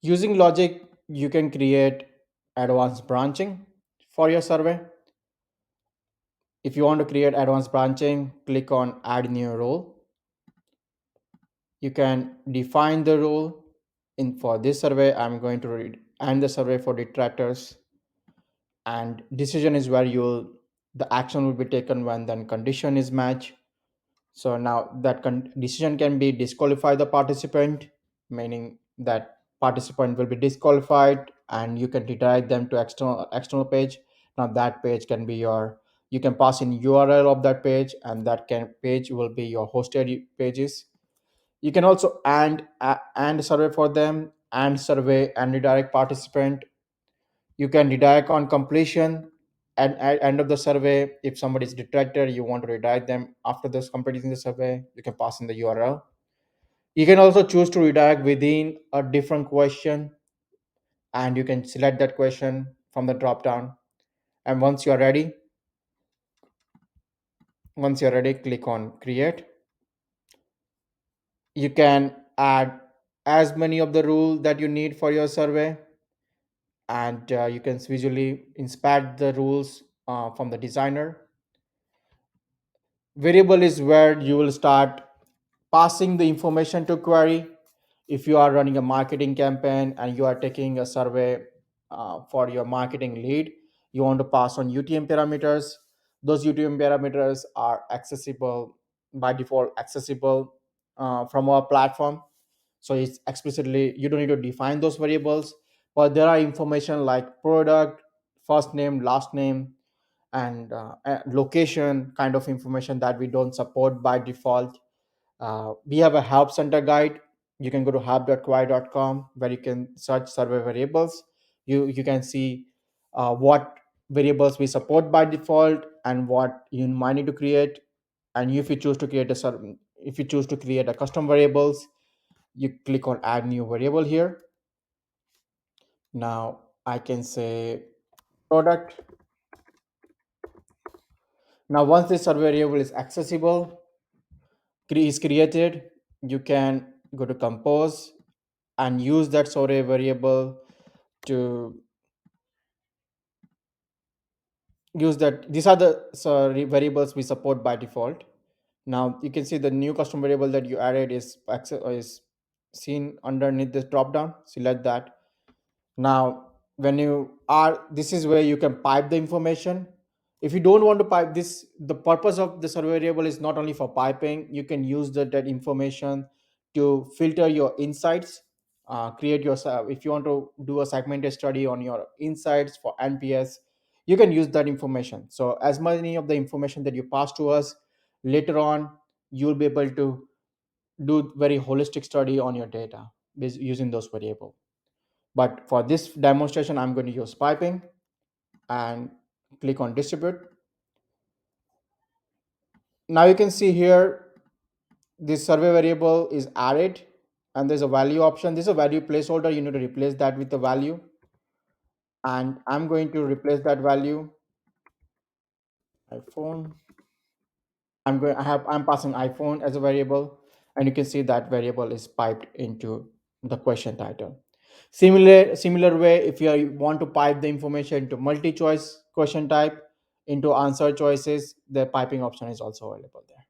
Using logic, you can create advanced branching for your survey. If you want to create advanced branching, click on add new rule. You can define the rule. In for this survey, I'm going to read and the survey for detractors, and decision is where you'll the action will be taken when then condition is matched. So now that decision can be disqualify the participant, meaning that participant will be disqualified and you can redirect them to external page. Now that page can be your, you can pass in URL of that page, and that can page will be your hosted pages. You can also and survey for them, and survey and redirect participant. You can redirect on completion at end of the survey. If somebody is detracted, you want to redirect them after this completing the survey, you can pass in the URL. You can also choose to redirect within a different question, and you can select that question from the drop down. And once you're ready, click on create. You can add as many of the rules that you need for your survey, and you can visually inspect the rules from the designer. Variable is where you will start passing the information to query. If you are running a marketing campaign and you are taking a survey for your marketing lead, you want to pass on UTM parameters. Those UTM parameters are accessible by default, accessible from our platform. So it's explicitly, you don't need to define those variables, but there are information like product, first name, last name, and location kind of information that we don't support by default. We have a help center guide. You can go to help.query.com where you can search survey variables. You can see what variables we support by default and what you might need to create. And if you choose to create a if you choose to create a custom variables, you click on add new variable here. Now I can say product. Now once this survey variable is accessible, is created, you can go to compose and use that survey variable to use that. These are the sorry, variables we support by default. Now you can see the new custom variable that you added is seen underneath this drop down. Select that. Now when you are, this is where you can pipe the information. If you don't want to pipe this, the purpose of the survey variable is not only for piping. You can use that information to filter your insights, create your if you want to do a segmented study on your insights for NPS, you can use that information. So as many of the information that you pass to us, later on you'll be able to do very holistic study on your data using those variable. But for this demonstration, I'm going to use piping and click on distribute. Now you can see here this survey variable is added, and there's a value option. This is a value placeholder. You need to replace that with the value, and I'm going to replace that value iPhone. I'm passing iPhone as a variable, and you can see that variable is piped into the question title. Similar way, if you want to pipe the information into multi-choice question type into answer choices, the piping option is also available there.